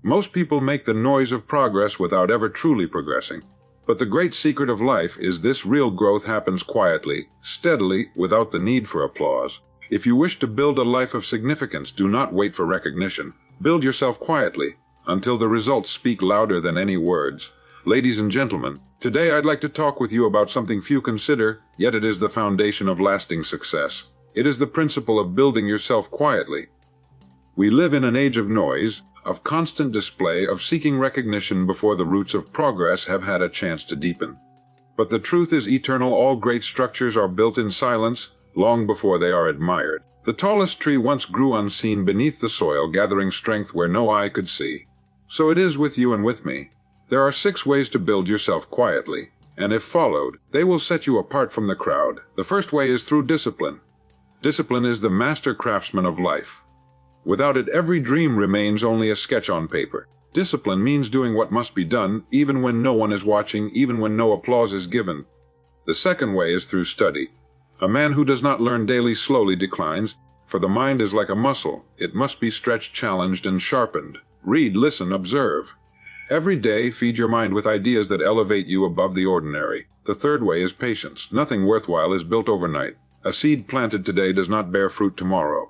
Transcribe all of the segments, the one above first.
Most people make the noise of progress without ever truly progressing. But the great secret of life is this: real growth happens quietly, steadily, without the need for applause. If you wish to build a life of significance, do not wait for recognition. Build yourself quietly, until the results speak louder than any words. Ladies and gentlemen, today I'd like to talk with you about something few consider, yet it is the foundation of lasting success. It is the principle of building yourself quietly. We live in an age of noise, of constant display, of seeking recognition before the roots of progress have had a chance to deepen. But the truth is eternal. All great structures are built in silence, long before they are admired. The tallest tree once grew unseen beneath the soil, gathering strength where no eye could see. So it is with you and with me. There are 6 ways to build yourself quietly, and if followed, they will set you apart from the crowd. The first way is through discipline. Discipline is the master craftsman of life. Without it, every dream remains only a sketch on paper. Discipline means doing what must be done, even when no one is watching, even when no applause is given. The second way is through study. A man who does not learn daily slowly declines, for the mind is like a muscle. It must be stretched, challenged, and sharpened. Read, listen, observe. Every day, feed your mind with ideas that elevate you above the ordinary. The third way is patience. Nothing worthwhile is built overnight. A seed planted today does not bear fruit tomorrow.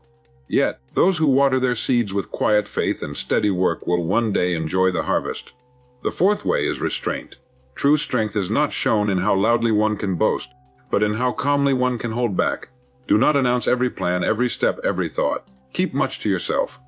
Yet, those who water their seeds with quiet faith and steady work will one day enjoy the harvest. The fourth way is restraint. True strength is not shown in how loudly one can boast, but in how calmly one can hold back. Do not announce every plan, every step, every thought. Keep much to yourself.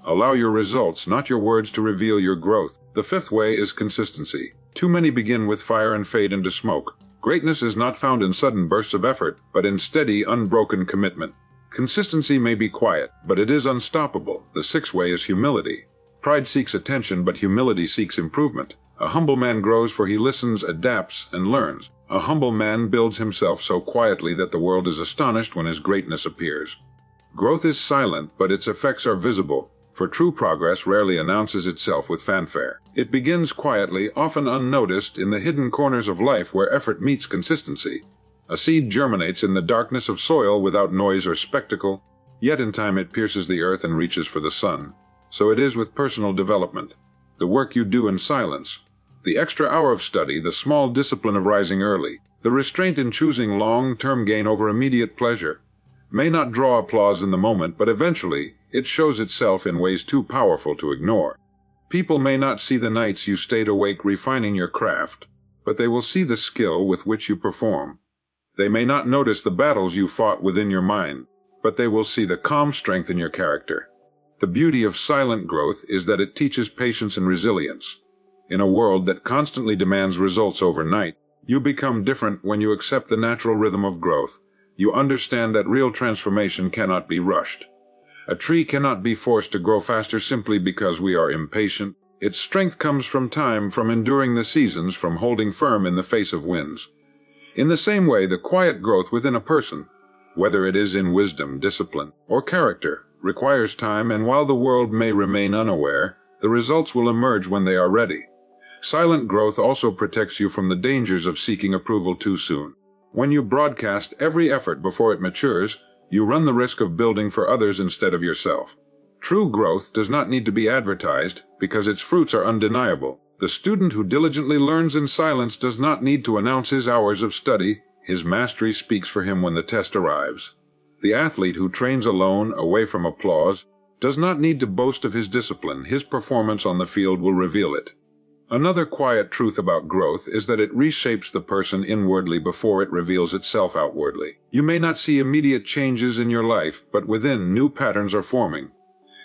Allow your results, not your words, to reveal your growth. The fifth way is consistency. Too many begin with fire and fade into smoke. Greatness is not found in sudden bursts of effort, but in steady, unbroken commitment. Consistency may be quiet, but it is unstoppable. The sixth way is humility. Pride seeks attention, but humility seeks improvement. A humble man grows, for he listens, adapts, and learns. A humble man builds himself so quietly that the world is astonished when his greatness appears. Growth is silent, but its effects are visible, for true progress rarely announces itself with fanfare. It begins quietly, often unnoticed, in the hidden corners of life where effort meets consistency. A seed germinates in the darkness of soil without noise or spectacle, yet in time it pierces the earth and reaches for the sun. So it is with personal development. The work you do in silence, the extra hour of study, the small discipline of rising early, the restraint in choosing long-term gain over immediate pleasure, may not draw applause in the moment, but eventually it shows itself in ways too powerful to ignore. People may not see the nights you stayed awake refining your craft, but they will see the skill with which you perform. They may not notice the battles you fought within your mind, but they will see the calm strength in your character. The beauty of silent growth is that it teaches patience and resilience. In a world that constantly demands results overnight, you become different when you accept the natural rhythm of growth. You understand that real transformation cannot be rushed. A tree cannot be forced to grow faster simply because we are impatient. Its strength comes from time, from enduring the seasons, from holding firm in the face of winds. In the same way, the quiet growth within a person, whether it is in wisdom, discipline, or character, requires time, and while the world may remain unaware, the results will emerge when they are ready. Silent growth also protects you from the dangers of seeking approval too soon. When you broadcast every effort before it matures, you run the risk of building for others instead of yourself. True growth does not need to be advertised because its fruits are undeniable. The student who diligently learns in silence does not need to announce his hours of study. His mastery speaks for him when the test arrives. The athlete who trains alone, away from applause, does not need to boast of his discipline. His performance on the field will reveal it. Another quiet truth about growth is that it reshapes the person inwardly before it reveals itself outwardly. You may not see immediate changes in your life, but within, new patterns are forming.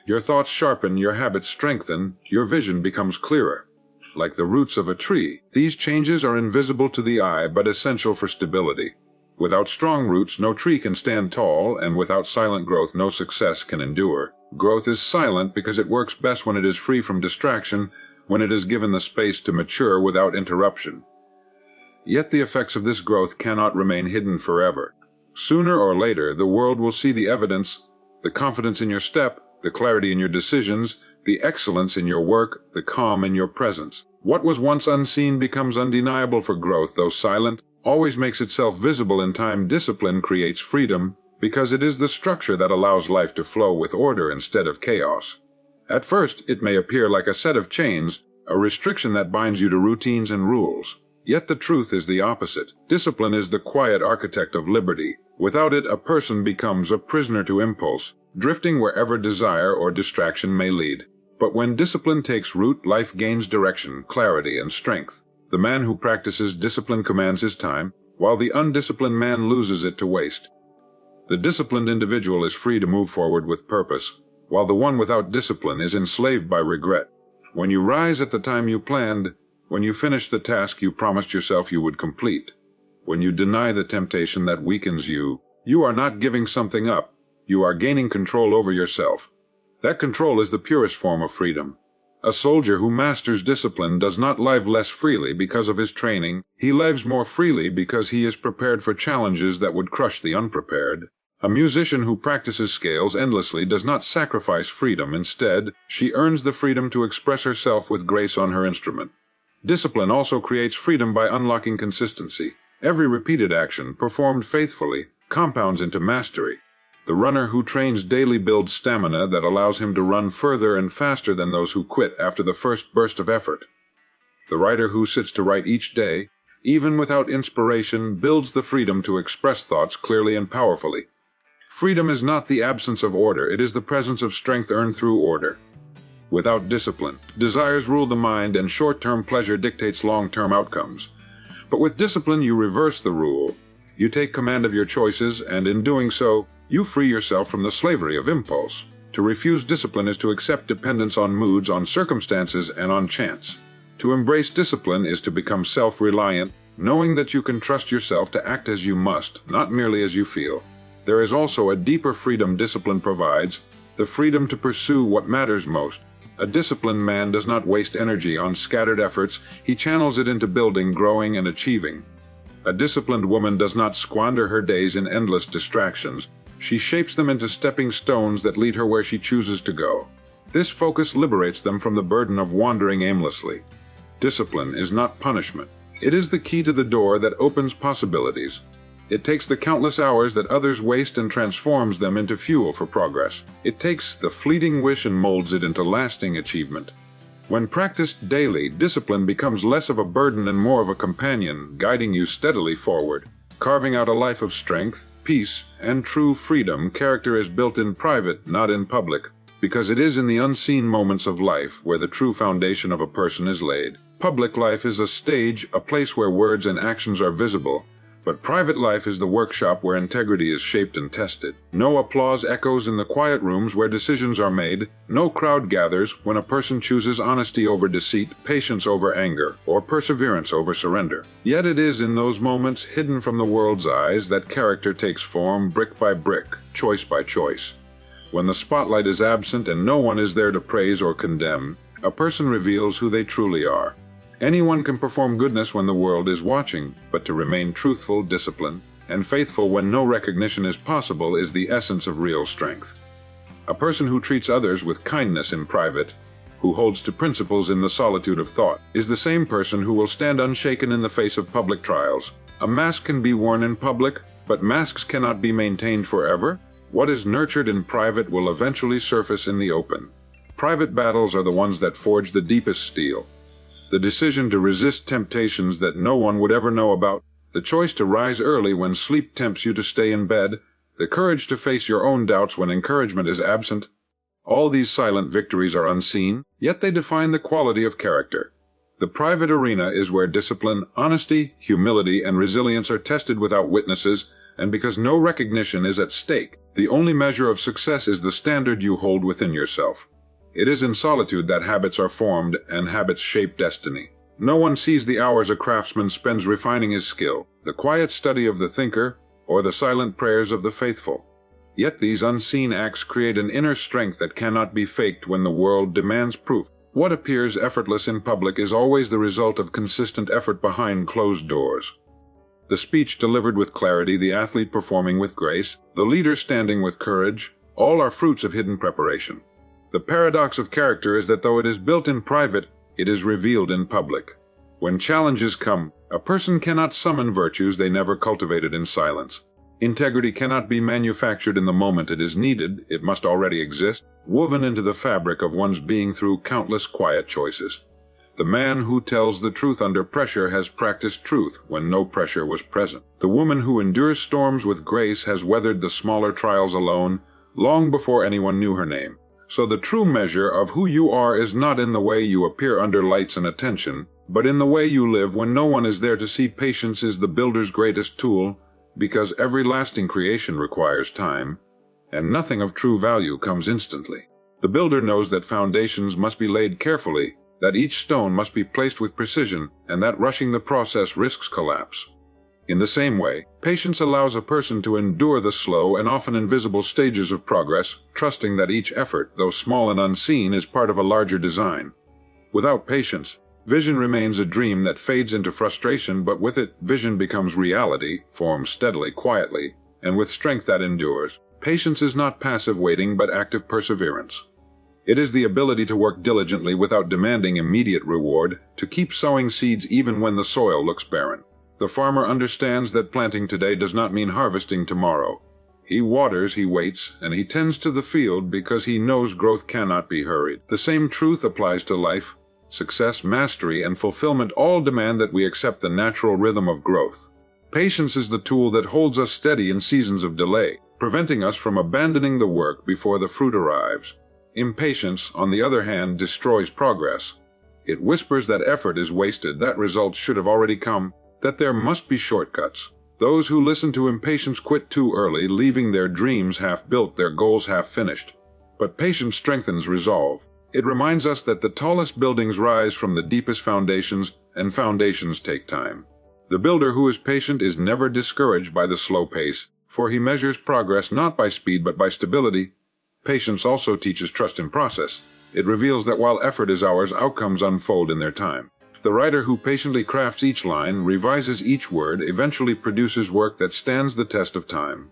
Your thoughts sharpen, your habits strengthen, your vision becomes clearer. Like the roots of a tree, these changes are invisible to the eye but essential for stability. Without strong roots, no tree can stand tall, and without silent growth, no success can endure. Growth is silent because it works best when it is free from distraction, when it is given the space to mature without interruption. Yet the effects of this growth cannot remain hidden forever. Sooner or later, the world will see the evidence, the confidence in your step, the clarity in your decisions, the excellence in your work, the calm in your presence. What was once unseen becomes undeniable, for growth, though silent, always makes itself visible in time. Discipline creates freedom, because it is the structure that allows life to flow with order instead of chaos. At first, it may appear like a set of chains, a restriction that binds you to routines and rules. Yet the truth is the opposite. Discipline is the quiet architect of liberty. Without it, a person becomes a prisoner to impulse, drifting wherever desire or distraction may lead. But when discipline takes root, life gains direction, clarity, and strength. The man who practices discipline commands his time, while the undisciplined man loses it to waste. The disciplined individual is free to move forward with purpose, while the one without discipline is enslaved by regret. When you rise at the time you planned, when you finish the task you promised yourself you would complete, when you deny the temptation that weakens you, you are not giving something up, you are gaining control over yourself. That control is the purest form of freedom. A soldier who masters discipline does not live less freely because of his training, he lives more freely because he is prepared for challenges that would crush the unprepared. A musician who practices scales endlessly does not sacrifice freedom. Instead, she earns the freedom to express herself with grace on her instrument. Discipline also creates freedom by unlocking consistency. Every repeated action, performed faithfully, compounds into mastery. The runner who trains daily builds stamina that allows him to run further and faster than those who quit after the first burst of effort. The writer who sits to write each day, even without inspiration, builds the freedom to express thoughts clearly and powerfully. Freedom is not the absence of order, it is the presence of strength earned through order. Without discipline, desires rule the mind and short-term pleasure dictates long-term outcomes. But with discipline you reverse the rule. You take command of your choices, and in doing so, you free yourself from the slavery of impulse. To refuse discipline is to accept dependence on moods, on circumstances, and on chance. To embrace discipline is to become self-reliant, knowing that you can trust yourself to act as you must, not merely as you feel. There is also a deeper freedom discipline provides, the freedom to pursue what matters most. A disciplined man does not waste energy on scattered efforts, he channels it into building, growing, and achieving. A disciplined woman does not squander her days in endless distractions, she shapes them into stepping stones that lead her where she chooses to go. This focus liberates them from the burden of wandering aimlessly. Discipline is not punishment. It is the key to the door that opens possibilities. It takes the countless hours that others waste and transforms them into fuel for progress. It takes the fleeting wish and molds it into lasting achievement. When practiced daily, discipline becomes less of a burden and more of a companion, guiding you steadily forward. Carving out a life of strength, peace, and true freedom, character is built in private, not in public, because it is in the unseen moments of life where the true foundation of a person is laid. Public life is a stage, a place where words and actions are visible, but private life is the workshop where integrity is shaped and tested. No applause echoes in the quiet rooms where decisions are made, no crowd gathers when a person chooses honesty over deceit, patience over anger, or perseverance over surrender. Yet it is in those moments, hidden from the world's eyes, that character takes form brick by brick, choice by choice. When the spotlight is absent and no one is there to praise or condemn, a person reveals who they truly are. Anyone can perform goodness when the world is watching, but to remain truthful, disciplined, and faithful when no recognition is possible is the essence of real strength. A person who treats others with kindness in private, who holds to principles in the solitude of thought, is the same person who will stand unshaken in the face of public trials. A mask can be worn in public, but masks cannot be maintained forever. What is nurtured in private will eventually surface in the open. Private battles are the ones that forge the deepest steel. The decision to resist temptations that no one would ever know about, the choice to rise early when sleep tempts you to stay in bed, the courage to face your own doubts when encouragement is absent. All these silent victories are unseen, yet they define the quality of character. The private arena is where discipline, honesty, humility, and resilience are tested without witnesses, and because no recognition is at stake, the only measure of success is the standard you hold within yourself. It is in solitude that habits are formed and habits shape destiny. No one sees the hours a craftsman spends refining his skill, the quiet study of the thinker, or the silent prayers of the faithful. Yet these unseen acts create an inner strength that cannot be faked when the world demands proof. What appears effortless in public is always the result of consistent effort behind closed doors. The speech delivered with clarity, the athlete performing with grace, the leader standing with courage, all are fruits of hidden preparation. The paradox of character is that though it is built in private, it is revealed in public. When challenges come, a person cannot summon virtues they never cultivated in silence. Integrity cannot be manufactured in the moment it is needed, it must already exist, woven into the fabric of one's being through countless quiet choices. The man who tells the truth under pressure has practiced truth when no pressure was present. The woman who endures storms with grace has weathered the smaller trials alone, long before anyone knew her name. So the true measure of who you are is not in the way you appear under lights and attention, but in the way you live when no one is there to see. Patience is the builder's greatest tool, because every lasting creation requires time, and nothing of true value comes instantly. The builder knows that foundations must be laid carefully, that each stone must be placed with precision, and that rushing the process risks collapse. In the same way, patience allows a person to endure the slow and often invisible stages of progress, trusting that each effort, though small and unseen, is part of a larger design. Without patience, vision remains a dream that fades into frustration, but with it, vision becomes reality, formed steadily, quietly, and with strength that endures. Patience is not passive waiting, but active perseverance. It is the ability to work diligently without demanding immediate reward, to keep sowing seeds even when the soil looks barren. The farmer understands that planting today does not mean harvesting tomorrow. He waters, he waits, and he tends to the field because he knows growth cannot be hurried. The same truth applies to life. Success, mastery, and fulfillment all demand that we accept the natural rhythm of growth. Patience is the tool that holds us steady in seasons of delay, preventing us from abandoning the work before the fruit arrives. Impatience, on the other hand, destroys progress. It whispers that effort is wasted, that results should have already come, that there must be shortcuts. Those who listen to impatience quit too early, leaving their dreams half-built, their goals half-finished. But patience strengthens resolve. It reminds us that the tallest buildings rise from the deepest foundations, and foundations take time. The builder who is patient is never discouraged by the slow pace, for he measures progress not by speed but by stability. Patience also teaches trust in process. It reveals that while effort is ours, outcomes unfold in their time. The writer who patiently crafts each line, revises each word, eventually produces work that stands the test of time.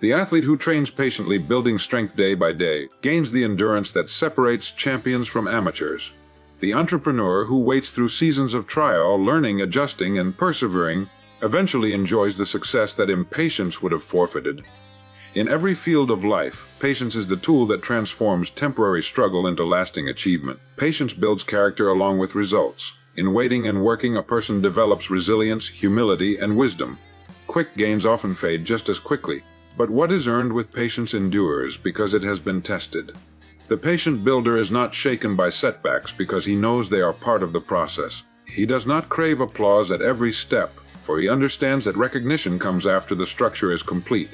The athlete who trains patiently, building strength day by day, gains the endurance that separates champions from amateurs. The entrepreneur who waits through seasons of trial, learning, adjusting, and persevering, eventually enjoys the success that impatience would have forfeited. In every field of life, patience is the tool that transforms temporary struggle into lasting achievement. Patience builds character along with results. In waiting and working, a person develops resilience, humility, and wisdom. Quick gains often fade just as quickly, but what is earned with patience endures because it has been tested. The patient builder is not shaken by setbacks because he knows they are part of the process. He does not crave applause at every step, for he understands that recognition comes after the structure is complete.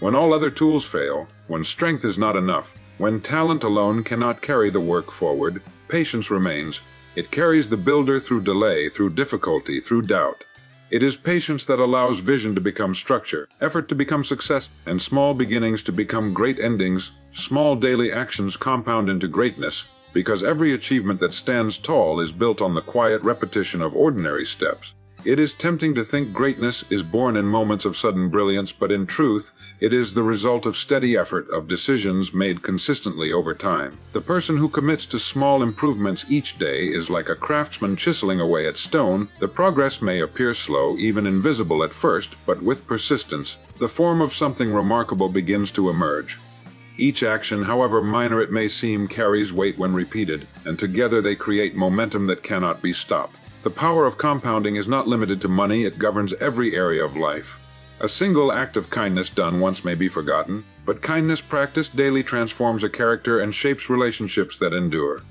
When all other tools fail, when strength is not enough, when talent alone cannot carry the work forward, patience remains. It carries the builder through delay, through difficulty, through doubt. It is patience that allows vision to become structure, effort to become success, and small beginnings to become great endings. Small daily actions compound into greatness, because every achievement that stands tall is built on the quiet repetition of ordinary steps. It is tempting to think greatness is born in moments of sudden brilliance, but in truth, it is the result of steady effort, of decisions made consistently over time. The person who commits to small improvements each day is like a craftsman chiseling away at stone. The progress may appear slow, even invisible at first, but with persistence, the form of something remarkable begins to emerge. Each action, however minor it may seem, carries weight when repeated, and together they create momentum that cannot be stopped. The power of compounding is not limited to money, it governs every area of life. A single act of kindness done once may be forgotten, but kindness practiced daily transforms a character and shapes relationships that endure.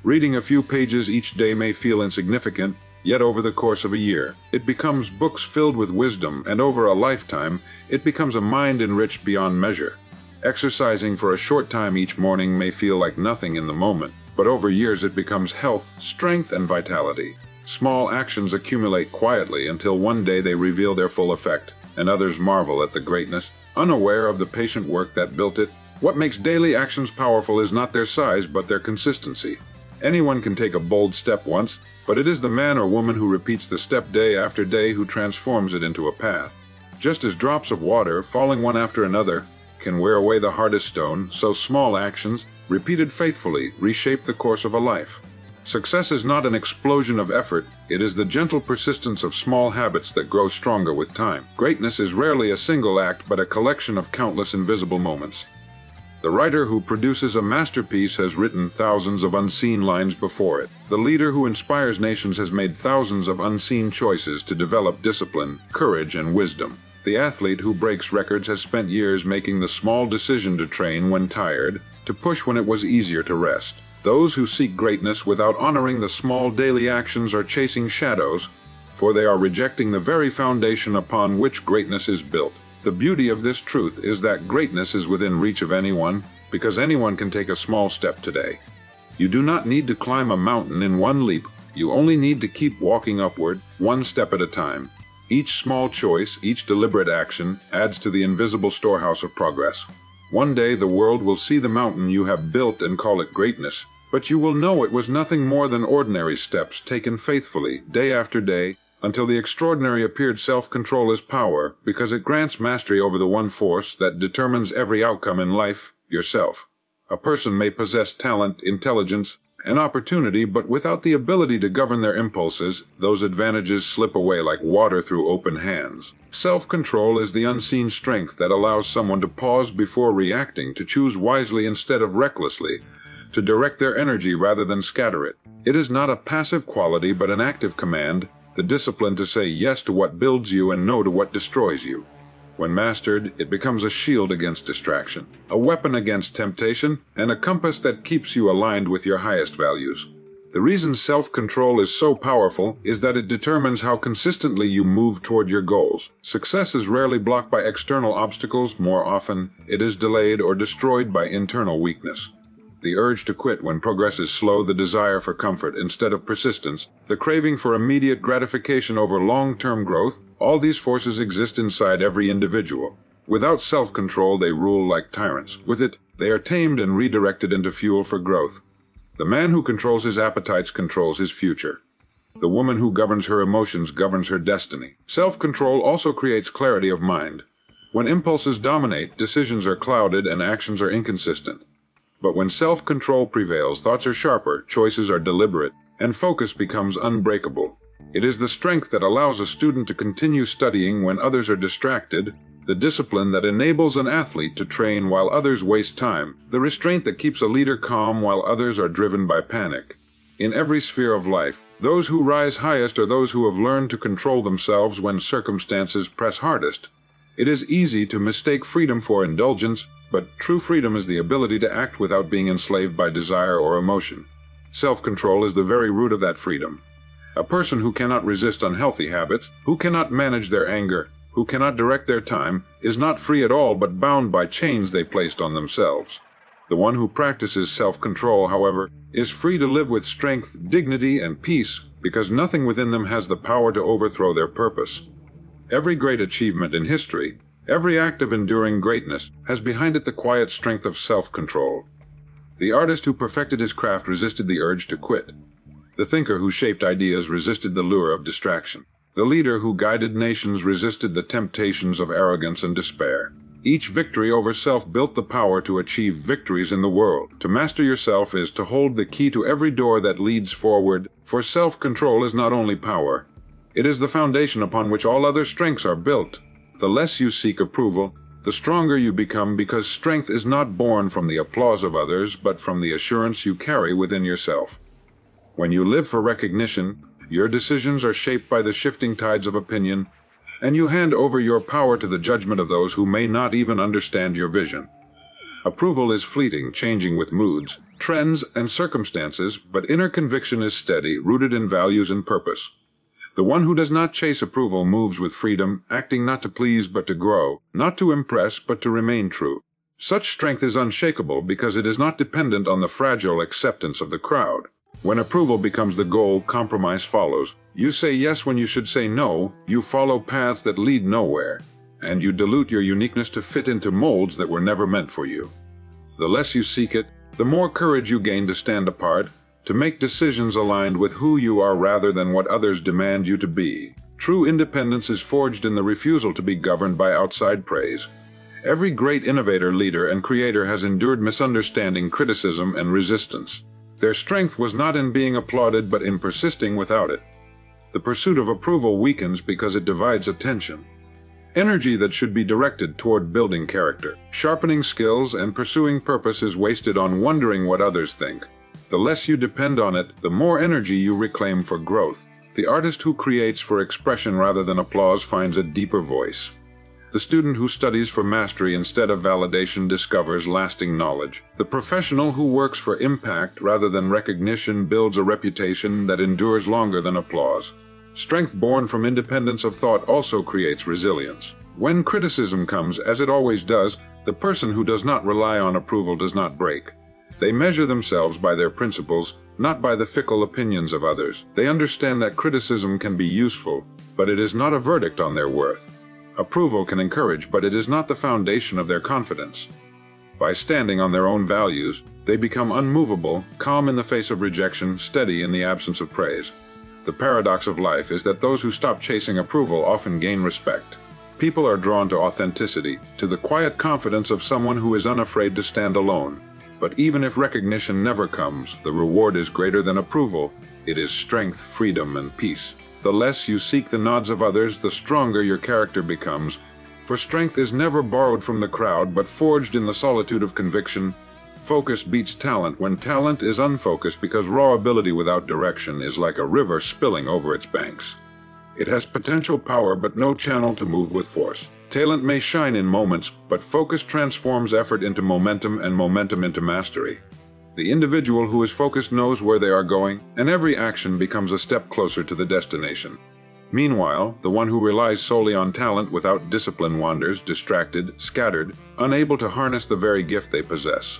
Reading a few pages each day may feel insignificant, yet over the course of a year, it becomes books filled with wisdom, and over a lifetime, it becomes a mind enriched beyond measure. Exercising for a short time each morning may feel like nothing in the moment, but over years it becomes health, strength, and vitality. Small actions accumulate quietly until one day they reveal their full effect, and others marvel at the greatness, unaware of the patient work that built it. What makes daily actions powerful is not their size, but their consistency. Anyone can take a bold step once, but it is the man or woman who repeats the step day after day who transforms it into a path. Just as drops of water, falling one after another, can wear away the hardest stone, so small actions, repeated faithfully, reshape the course of a life. Success is not an explosion of effort, it is the gentle persistence of small habits that grow stronger with time. Greatness is rarely a single act but a collection of countless invisible moments. The writer who produces a masterpiece has written thousands of unseen lines before it. The leader who inspires nations has made thousands of unseen choices to develop discipline, courage, and wisdom. The athlete who breaks records has spent years making the small decision to train when tired, to push when it was easier to rest. Those who seek greatness without honoring the small daily actions are chasing shadows, for they are rejecting the very foundation upon which greatness is built. The beauty of this truth is that greatness is within reach of anyone, because anyone can take a small step today. You do not need to climb a mountain in one leap, you only need to keep walking upward, one step at a time. Each small choice, each deliberate action, adds to the invisible storehouse of progress. One day the world will see the mountain you have built and call it greatness, but you will know it was nothing more than ordinary steps taken faithfully, day after day, until the extraordinary appeared. Self-control is power, because it grants mastery over the one force that determines every outcome in life, yourself. A person may possess talent, intelligence, and opportunity, but without the ability to govern their impulses, those advantages slip away like water through open hands. Self-control is the unseen strength that allows someone to pause before reacting, to choose wisely instead of recklessly, to direct their energy rather than scatter it. It is not a passive quality but an active command, the discipline to say yes to what builds you and no to what destroys you. When mastered, it becomes a shield against distraction, a weapon against temptation, and a compass that keeps you aligned with your highest values. The reason self-control is so powerful is that it determines how consistently you move toward your goals. Success is rarely blocked by external obstacles, more often it is delayed or destroyed by internal weakness. The urge to quit when progress is slow, the desire for comfort instead of persistence, the craving for immediate gratification over long-term growth, all these forces exist inside every individual. Without self-control, they rule like tyrants. With it, they are tamed and redirected into fuel for growth. The man who controls his appetites controls his future. The woman who governs her emotions governs her destiny. Self-control also creates clarity of mind. When impulses dominate, decisions are clouded and actions are inconsistent. But when self-control prevails, thoughts are sharper, choices are deliberate, and focus becomes unbreakable. It is the strength that allows a student to continue studying when others are distracted, the discipline that enables an athlete to train while others waste time, the restraint that keeps a leader calm while others are driven by panic. In every sphere of life, those who rise highest are those who have learned to control themselves when circumstances press hardest. It is easy to mistake freedom for indulgence, but true freedom is the ability to act without being enslaved by desire or emotion. Self-control is the very root of that freedom. A person who cannot resist unhealthy habits, who cannot manage their anger, who cannot direct their time, is not free at all but bound by chains they placed on themselves. The one who practices self-control, however, is free to live with strength, dignity, and peace, because nothing within them has the power to overthrow their purpose. Every great achievement in history, every act of enduring greatness, has behind it the quiet strength of self-control. The artist who perfected his craft resisted the urge to quit. The thinker who shaped ideas resisted the lure of distraction. The leader who guided nations resisted the temptations of arrogance and despair. Each victory over self built the power to achieve victories in the world. To master yourself is to hold the key to every door that leads forward, for self-control is not only power. It is the foundation upon which all other strengths are built. The less you seek approval, the stronger you become, because strength is not born from the applause of others, but from the assurance you carry within yourself. When you live for recognition, your decisions are shaped by the shifting tides of opinion, and you hand over your power to the judgment of those who may not even understand your vision. Approval is fleeting, changing with moods, trends, and circumstances, but inner conviction is steady, rooted in values and purpose. The one who does not chase approval moves with freedom, acting not to please but to grow, not to impress but to remain true. Such strength is unshakable because it is not dependent on the fragile acceptance of the crowd. When approval becomes the goal, compromise follows. You say yes when you should say no, you follow paths that lead nowhere, and you dilute your uniqueness to fit into molds that were never meant for you. The less you seek it, the more courage you gain to stand apart, to make decisions aligned with who you are rather than what others demand you to be. True independence is forged in the refusal to be governed by outside praise. Every great innovator, leader, and creator has endured misunderstanding, criticism, and resistance. Their strength was not in being applauded but in persisting without it. The pursuit of approval weakens because it divides attention. Energy that should be directed toward building character, sharpening skills, and pursuing purpose is wasted on wondering what others think. The less you depend on it, the more energy you reclaim for growth. The artist who creates for expression rather than applause finds a deeper voice. The student who studies for mastery instead of validation discovers lasting knowledge. The professional who works for impact rather than recognition builds a reputation that endures longer than applause. Strength born from independence of thought also creates resilience. When criticism comes, as it always does, the person who does not rely on approval does not break. They measure themselves by their principles, not by the fickle opinions of others. They understand that criticism can be useful, but it is not a verdict on their worth. Approval can encourage, but it is not the foundation of their confidence. By standing on their own values, they become unmovable, calm in the face of rejection, steady in the absence of praise. The paradox of life is that those who stop chasing approval often gain respect. People are drawn to authenticity, to the quiet confidence of someone who is unafraid to stand alone. But even if recognition never comes, the reward is greater than approval. It is strength, freedom, and peace. The less you seek the nods of others, the stronger your character becomes. For strength is never borrowed from the crowd, but forged in the solitude of conviction. Focus beats talent when talent is unfocused, because raw ability without direction is like a river spilling over its banks. It has potential power but no channel to move with force. Talent may shine in moments, but focus transforms effort into momentum and momentum into mastery. The individual who is focused knows where they are going, and every action becomes a step closer to the destination. Meanwhile, the one who relies solely on talent without discipline wanders, distracted, scattered, unable to harness the very gift they possess.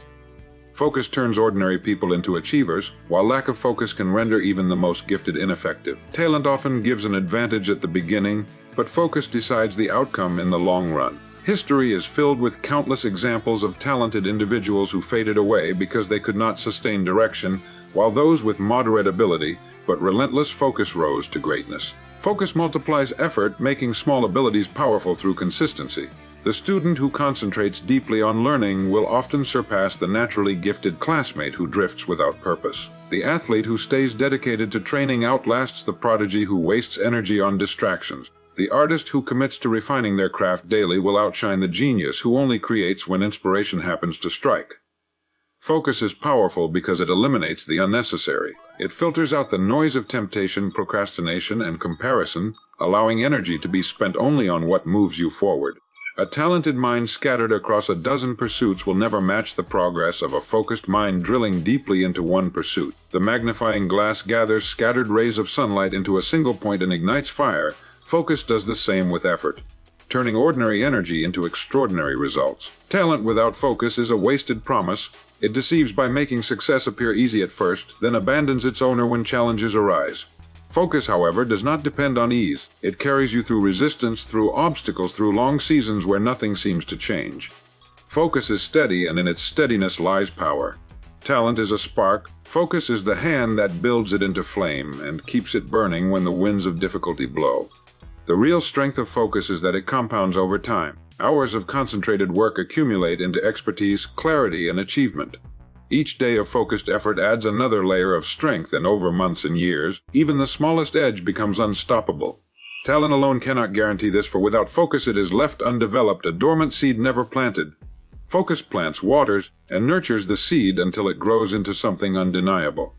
Focus turns ordinary people into achievers, while lack of focus can render even the most gifted ineffective. Talent often gives an advantage at the beginning, but focus decides the outcome in the long run. History is filled with countless examples of talented individuals who faded away because they could not sustain direction, while those with moderate ability but relentless focus rose to greatness. Focus multiplies effort, making small abilities powerful through consistency. The student who concentrates deeply on learning will often surpass the naturally gifted classmate who drifts without purpose. The athlete who stays dedicated to training outlasts the prodigy who wastes energy on distractions. The artist who commits to refining their craft daily will outshine the genius who only creates when inspiration happens to strike. Focus is powerful because it eliminates the unnecessary. It filters out the noise of temptation, procrastination, and comparison, allowing energy to be spent only on what moves you forward. A talented mind scattered across a dozen pursuits will never match the progress of a focused mind drilling deeply into one pursuit. The magnifying glass gathers scattered rays of sunlight into a single point and ignites fire. Focus does the same with effort, turning ordinary energy into extraordinary results. Talent without focus is a wasted promise. It deceives by making success appear easy at first, then abandons its owner when challenges arise. Focus, however, does not depend on ease. It carries you through resistance, through obstacles, through long seasons where nothing seems to change. Focus is steady, and in its steadiness lies power. Talent is a spark. Focus is the hand that builds it into flame and keeps it burning when the winds of difficulty blow. The real strength of focus is that it compounds over time. Hours of concentrated work accumulate into expertise, clarity, and achievement. Each day of focused effort adds another layer of strength, and over months and years, even the smallest edge becomes unstoppable. Talent alone cannot guarantee this, for without focus it is left undeveloped, a dormant seed never planted. Focus plants, waters, and nurtures the seed until it grows into something undeniable.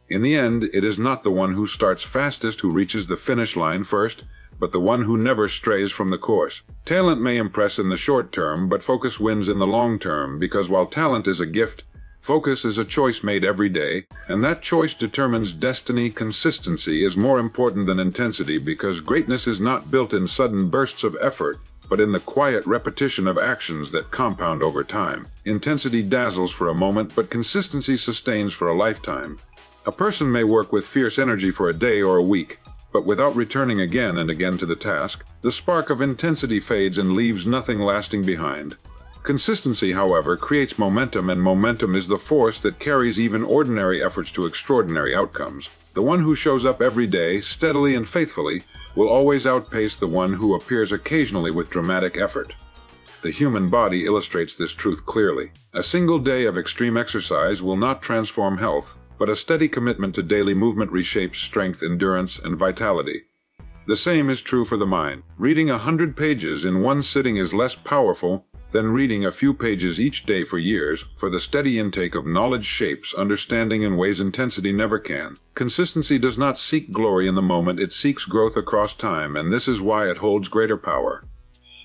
In the end, it is not the one who starts fastest who reaches the finish line first, but the one who never strays from the course. Talent may impress in the short term, but focus wins in the long term, because while talent is a gift, focus is a choice made every day, and that choice determines destiny. Consistency is more important than intensity, because greatness is not built in sudden bursts of effort, but in the quiet repetition of actions that compound over time. Intensity dazzles for a moment, but consistency sustains for a lifetime. A person may work with fierce energy for a day or a week, but without returning again and again to the task, the spark of intensity fades and leaves nothing lasting behind. Consistency, however, creates momentum, and momentum is the force that carries even ordinary efforts to extraordinary outcomes. The one who shows up every day, steadily and faithfully, will always outpace the one who appears occasionally with dramatic effort. The human body illustrates this truth clearly. A single day of extreme exercise will not transform health. but a steady commitment to daily movement reshapes strength, endurance, and vitality. The same is true for the mind. Reading 100 pages in one sitting is less powerful than reading a few pages each day for years, for the steady intake of knowledge shapes understanding in ways intensity never can. Consistency does not seek glory in the moment, it seeks growth across time, and this is why it holds greater power.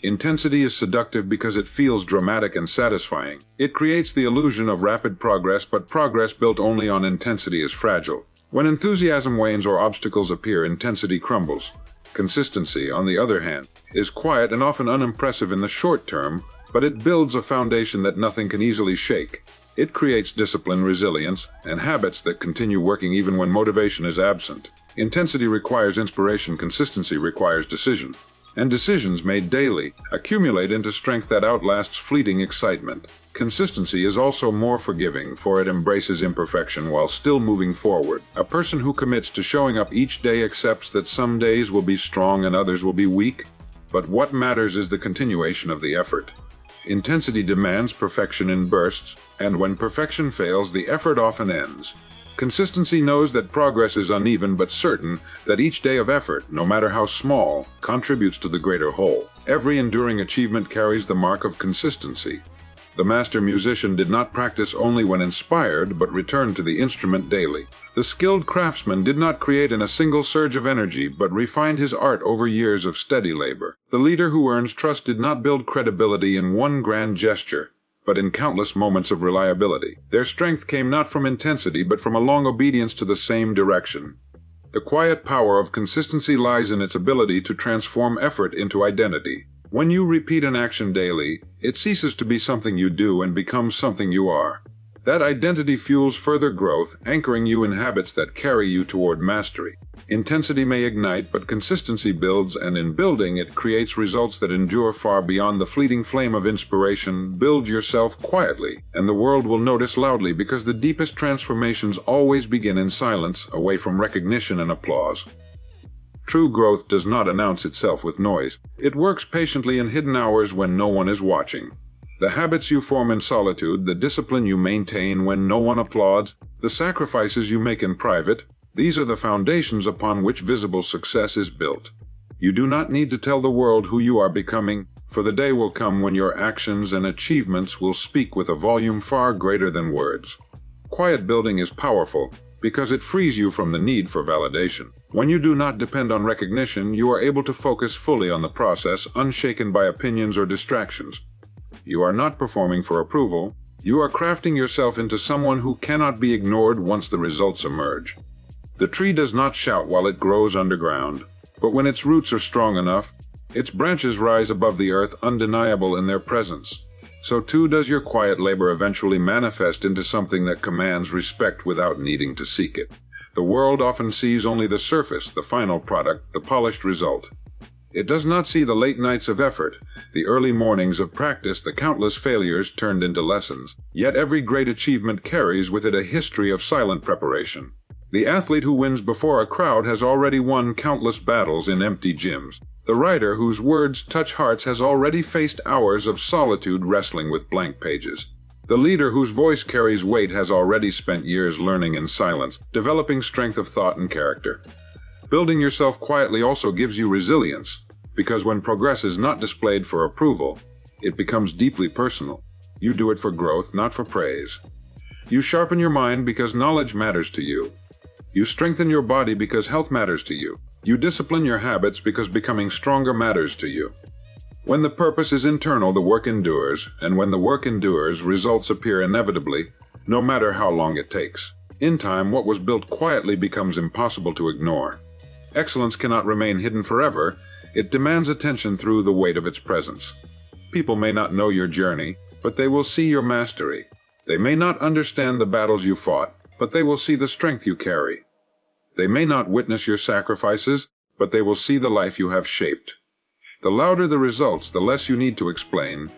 Intensity is seductive because it feels dramatic and satisfying. It creates the illusion of rapid progress, but progress built only on intensity is fragile. When enthusiasm wanes or obstacles appear, intensity crumbles. Consistency, on the other hand, is quiet and often unimpressive in the short term, but it builds a foundation that nothing can easily shake. It creates discipline, resilience, and habits that continue working even when motivation is absent. Intensity requires inspiration, consistency requires decision. And decisions made daily accumulate into strength that outlasts fleeting excitement. Consistency is also more forgiving, for it embraces imperfection while still moving forward. A person who commits to showing up each day accepts that some days will be strong and others will be weak, but what matters is the continuation of the effort. Intensity demands perfection in bursts, and when perfection fails, the effort often ends. Consistency knows that progress is uneven but certain, that each day of effort, no matter how small, contributes to the greater whole. Every enduring achievement carries the mark of consistency. The master musician did not practice only when inspired, but returned to the instrument daily. The skilled craftsman did not create in a single surge of energy, but refined his art over years of steady labor. The leader who earns trust did not build credibility in one grand gesture, but in countless moments of reliability. Their strength came not from intensity, but from a long obedience to the same direction. The quiet power of consistency lies in its ability to transform effort into identity. When you repeat an action daily, it ceases to be something you do and becomes something you are. That identity fuels further growth, anchoring you in habits that carry you toward mastery. Intensity may ignite, but consistency builds, and in building, it creates results that endure far beyond the fleeting flame of inspiration. Build yourself quietly, and the world will notice loudly, because the deepest transformations always begin in silence, away from recognition and applause. True growth does not announce itself with noise. It works patiently in hidden hours when no one is watching. The habits you form in solitude, the discipline you maintain when no one applauds, the sacrifices you make in private, these are the foundations upon which visible success is built. You do not need to tell the world who you are becoming, for the day will come when your actions and achievements will speak with a volume far greater than words. Quiet building is powerful because it frees you from the need for validation. When you do not depend on recognition, you are able to focus fully on the process, unshaken by opinions or distractions. You are not performing for approval. You are crafting yourself into someone who cannot be ignored once the results emerge. The tree does not shout while it grows underground, but when its roots are strong enough, its branches rise above the earth, undeniable in their presence. So too does your quiet labor eventually manifest into something that commands respect without needing to seek it. The world often sees only the surface, the final product, the polished result. It does not see the late nights of effort, the early mornings of practice, the countless failures turned into lessons. Yet every great achievement carries with it a history of silent preparation. The athlete who wins before a crowd has already won countless battles in empty gyms. The writer whose words touch hearts has already faced hours of solitude wrestling with blank pages. The leader whose voice carries weight has already spent years learning in silence, developing strength of thought and character. Building yourself quietly also gives you resilience, because when progress is not displayed for approval, it becomes deeply personal. You do it for growth, not for praise. You sharpen your mind because knowledge matters to you. You strengthen your body because health matters to you. You discipline your habits because becoming stronger matters to you. When the purpose is internal, the work endures, and when the work endures, results appear inevitably, no matter how long it takes. In time, what was built quietly becomes impossible to ignore. Excellence cannot remain hidden forever. It demands attention through the weight of its presence. People may not know your journey, but they will see your mastery. They may not understand the battles you fought, but they will see the strength you carry. They may not witness your sacrifices, but they will see the life you have shaped. The louder the results, the less you need to explain,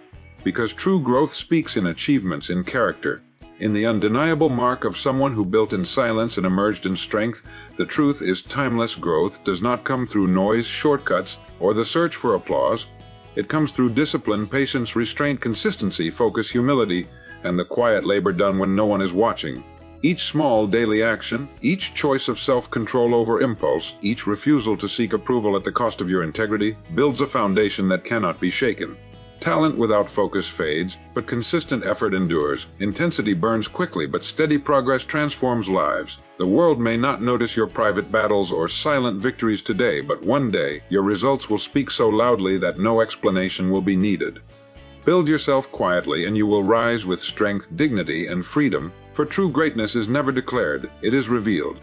because true growth speaks in achievements, in character, in the undeniable mark of someone who built in silence and emerged in strength. The truth is timeless. Growth does not come through noise, shortcuts, or the search for applause. It comes through discipline, patience, restraint, consistency, focus, humility, and the quiet labor done when no one is watching. Each small daily action, each choice of self-control over impulse, each refusal to seek approval at the cost of your integrity, builds a foundation that cannot be shaken. Talent without focus fades, but consistent effort endures. Intensity burns quickly, but steady progress transforms lives. The world may not notice your private battles or silent victories today, but one day, your results will speak so loudly that no explanation will be needed. Build yourself quietly, and you will rise with strength, dignity, and freedom, for true greatness is never declared, it is revealed.